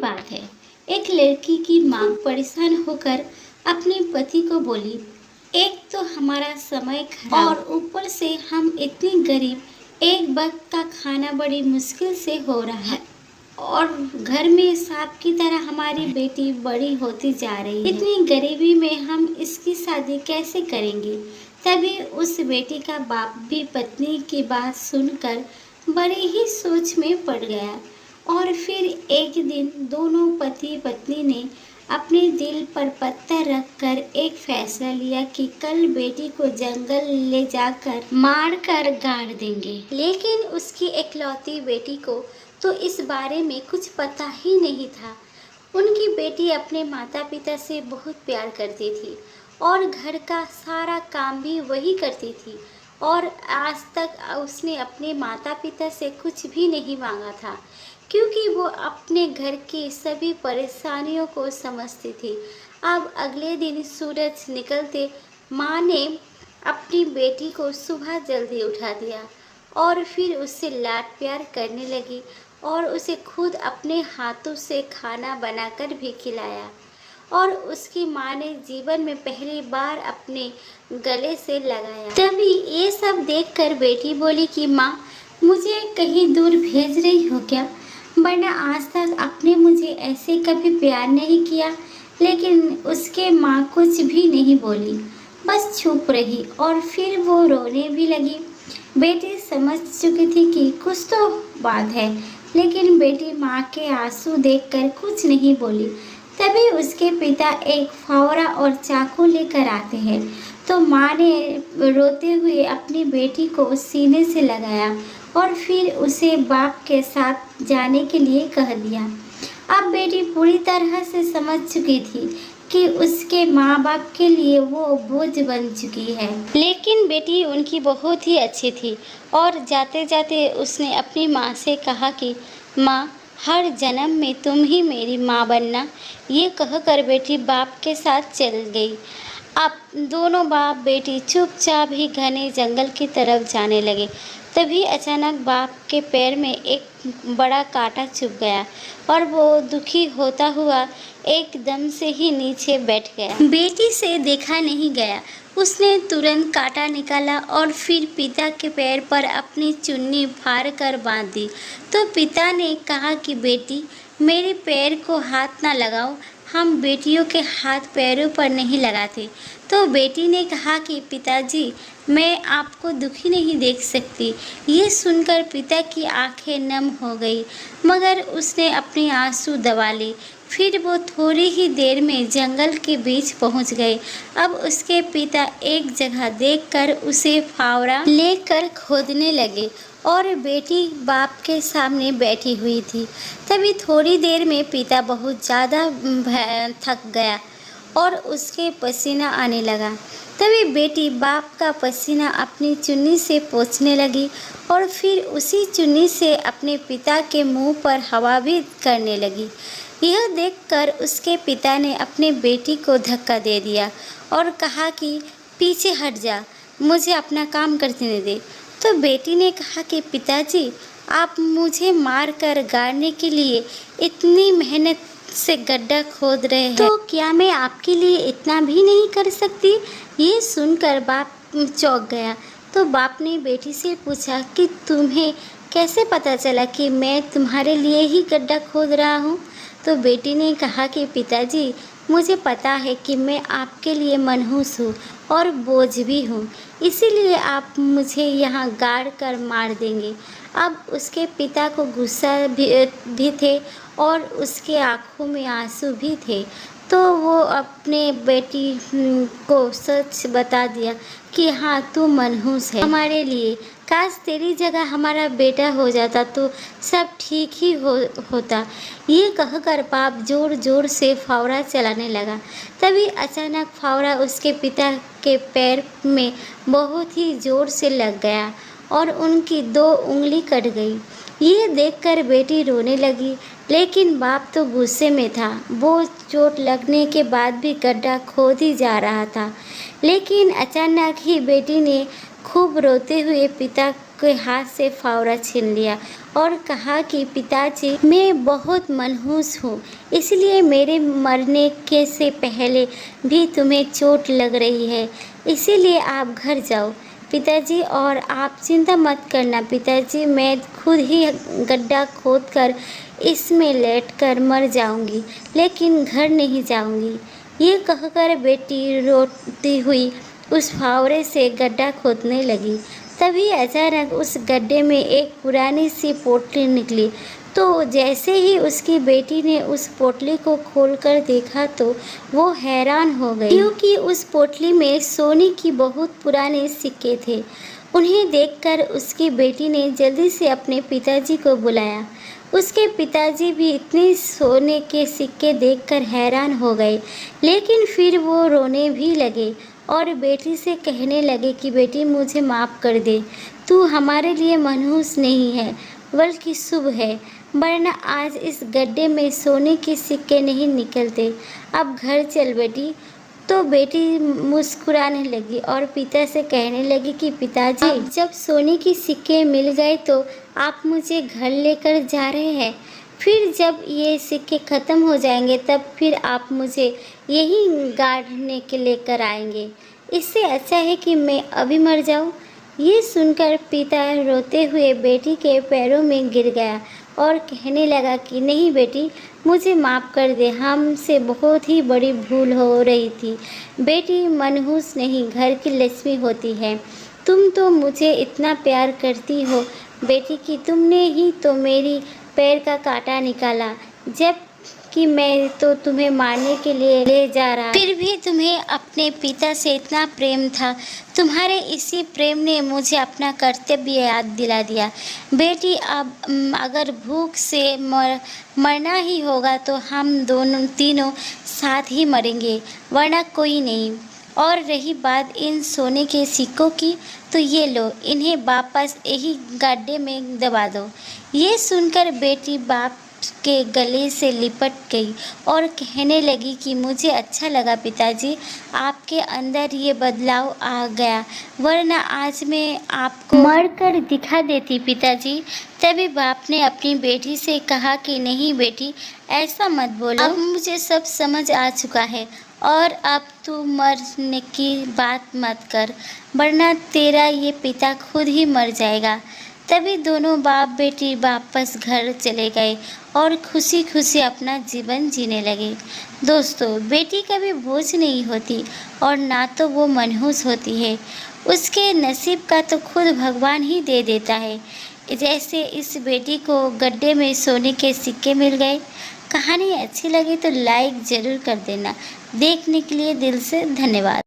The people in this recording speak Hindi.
बात है। एक लड़की की माँ परेशान होकर अपने पति को बोली, एक तो हमारा समय खराब और ऊपर से हम इतने गरीब, एक वक्त का खाना बड़ी मुश्किल से हो रहा है और घर में सांप की तरह हमारी बेटी बड़ी होती जा रही है। इतनी गरीबी में हम इसकी शादी कैसे करेंगे। तभी उस बेटी का बाप भी पत्नी की बात सुनकर बड़ी ही सोच में पड़ गया और फिर एक दिन दोनों पति पत्नी ने अपने दिल पर पत्थर रखकर एक फैसला लिया कि कल बेटी को जंगल ले जाकर मार कर गाड़ देंगे। लेकिन उसकी इकलौती बेटी को तो इस बारे में कुछ पता ही नहीं था। उनकी बेटी अपने माता पिता से बहुत प्यार करती थी और घर का सारा काम भी वही करती थी और आज तक उसने अपने माता पिता से कुछ भी नहीं मांगा था, क्योंकि वो अपने घर की सभी परेशानियों को समझती थी। अब अगले दिन सूरज निकलते माँ ने अपनी बेटी को सुबह जल्दी उठा दिया और फिर उससे लाड प्यार करने लगी और उसे खुद अपने हाथों से खाना बनाकर भी खिलाया। और उसकी माँ ने जीवन में पहली बार अपने गले से लगाया। तभी ये सब देखकर बेटी बोली कि माँ, मुझे कहीं दूर भेज रही हो क्या, वरना आज तक आपने मुझे ऐसे कभी प्यार नहीं किया। लेकिन उसके माँ कुछ भी नहीं बोली, बस चुप रही और फिर वो रोने भी लगी। बेटी समझ चुकी थी कि कुछ तो बात है, लेकिन बेटी माँ के आंसू देखकर कुछ नहीं बोली। तभी उसके पिता एक फावड़ा और चाकू लेकर आते हैं, तो माँ ने रोते हुए अपनी बेटी को सीने से लगाया और फिर उसे बाप के साथ जाने के लिए कह दिया। अब बेटी पूरी तरह से समझ चुकी थी कि उसके माँ बाप के लिए वो बोझ बन चुकी है। लेकिन बेटी उनकी बहुत ही अच्छी थी और जाते जाते उसने अपनी माँ से कहा कि माँ, हर जन्म में तुम ही मेरी माँ बनना। ये कहकर बेटी बाप के साथ चल गई। अब दोनों बाप बेटी चुपचाप ही घने जंगल की तरफ जाने लगे। तभी अचानक बाप के पैर में एक बड़ा कांटा चुभ गया और वो दुखी होता हुआ एकदम से ही नीचे बैठ गया। बेटी से देखा नहीं गया। उसने तुरंत कांटा निकाला और फिर पिता के पैर पर अपनी चुन्नी फाड़ कर बांध दी। तो पिता ने कहा कि बेटी, मेरे पैर को हाथ ना लगाओ, हम बेटियों के हाथ पैरों पर नहीं लगाते। तो बेटी ने कहा कि पिताजी, मैं आपको दुखी नहीं देख सकती। ये सुनकर पिता की आंखें नम हो गई, मगर उसने अपने आंसू दबा लिए। फिर वो थोड़ी ही देर में जंगल के बीच पहुंच गए। अब उसके पिता एक जगह देखकर उसे फावड़ा लेकर खोदने लगे और बेटी बाप के सामने बैठी हुई थी। तभी थोड़ी देर में पिता बहुत ज़्यादा थक गया और उसके पसीना आने लगा। तभी बेटी बाप का पसीना अपनी चुन्नी से पोंछने लगी और फिर उसी चुन्नी से अपने पिता के मुंह पर हवा भी करने लगी। यह देखकर उसके पिता ने अपने बेटी को धक्का दे दिया और कहा कि पीछे हट जा, मुझे अपना काम करने दे। तो बेटी ने कहा कि पिताजी, आप मुझे मार कर गाड़ने के लिए इतनी मेहनत से गड्ढा खोद रहे हैं, तो क्या मैं आपके लिए इतना भी नहीं कर सकती। ये सुनकर बाप चौंक गया। तो बाप ने बेटी से पूछा कि तुम्हें कैसे पता चला कि मैं तुम्हारे लिए ही गड्ढा खोद रहा हूँ। तो बेटी ने कहा कि पिताजी, मुझे पता है कि मैं आपके लिए मनहूस हूँ और बोझ भी हूँ, इसीलिए आप मुझे यहाँ गाड़ कर मार देंगे। अब उसके पिता को गुस्सा भी थे और उसके आँखों में आंसू भी थे। तो वो अपने बेटी को सच बता दिया कि हाँ, तू मनहूस है हमारे लिए। काश तेरी जगह हमारा बेटा हो जाता तो सब ठीक ही होता। ये कहकर बाप जोर जोर से फावड़ा चलाने लगा। तभी अचानक फावड़ा उसके पिता के पैर में बहुत ही जोर से लग गया और उनकी 2 उंगली कट गई। ये देखकर बेटी रोने लगी, लेकिन बाप तो गुस्से में था। वो चोट लगने के बाद भी गड्ढा खोद ही जा रहा था। लेकिन अचानक ही बेटी ने खूब रोते हुए पिता के हाथ से फावड़ा छीन लिया और कहा कि पिताजी, मैं बहुत मनहूस हूँ, इसलिए मेरे मरने के से पहले भी तुम्हें चोट लग रही है, इसीलिए आप घर जाओ पिताजी, और आप चिंता मत करना पिताजी, मैं खुद ही गड्ढा खोदकर इसमें लेटकर मर जाऊंगी, लेकिन घर नहीं जाऊंगी। ये कहकर बेटी रोती हुई उस फावड़े से गड्ढा खोदने लगी। तभी अचानक उस गड्ढे में एक पुरानी सी पोटली निकली। तो जैसे ही उसकी बेटी ने उस पोटली को खोलकर देखा तो वो हैरान हो गई, क्योंकि उस पोटली में सोने की बहुत पुराने सिक्के थे। उन्हें देखकर उसकी बेटी ने जल्दी से अपने पिताजी को बुलाया। उसके पिताजी भी इतने सोने के सिक्के देखकर हैरान हो गए, लेकिन फिर वो रोने भी लगे और बेटी से कहने लगे कि बेटी, मुझे माफ़ कर दे, तू हमारे लिए मनहूस नहीं है बल्कि शुभ है, वरना आज इस गड्ढे में सोने के सिक्के नहीं निकलते। अब घर चल बेटी। तो बेटी मुस्कुराने लगी और पिता से कहने लगी कि पिताजी, जब सोने के सिक्के मिल गए तो आप मुझे घर लेकर जा रहे हैं, फिर जब ये सिक्के ख़त्म हो जाएंगे तब फिर आप मुझे यहीं गाड़ने के लेकर आएंगे। इससे अच्छा है कि मैं अभी मर जाऊं। ये सुनकर पिता रोते हुए बेटी के पैरों में गिर गया और कहने लगा कि नहीं बेटी, मुझे माफ़ कर दे, हमसे बहुत ही बड़ी भूल हो रही थी। बेटी मनहूस नहीं, घर की लक्ष्मी होती है। तुम तो मुझे इतना प्यार करती हो बेटी कि तुमने ही तो मेरी पैर का कांटा निकाला, जब कि मैं तो तुम्हें मारने के लिए ले जा रहा, फिर भी तुम्हें अपने पिता से इतना प्रेम था। तुम्हारे इसी प्रेम ने मुझे अपना कर्तव्य याद दिला दिया। बेटी, अब अगर भूख से मरना ही होगा तो हम दोनों तीनों साथ ही मरेंगे, वरना कोई नहीं। और रही बात इन सोने के सिक्कों की, तो ये लो, इन्हें वापस यही गड्ढे में दबा दो। ये सुनकर बेटी बाप के गले से लिपट गई और कहने लगी कि मुझे अच्छा लगा पिताजी, आपके अंदर ये बदलाव आ गया, वरना आज मैं आपको मर कर दिखा देती पिताजी। तभी बाप ने अपनी बेटी से कहा कि नहीं बेटी, ऐसा मत बोलो, अब मुझे सब समझ आ चुका है और अब तू मरने की बात मत कर, वरना तेरा ये पिता खुद ही मर जाएगा। तभी दोनों बाप बेटी वापस घर चले गए और खुशी खुशी अपना जीवन जीने लगे। दोस्तों, बेटी कभी बोझ नहीं होती और ना तो वो मनहूस होती है, उसके नसीब का तो खुद भगवान ही दे देता है। जैसे इस बेटी को गड्ढे में सोने के सिक्के मिल गए। कहानी अच्छी लगी तो लाइक ज़रूर कर देना। देखने के लिए दिल से धन्यवाद।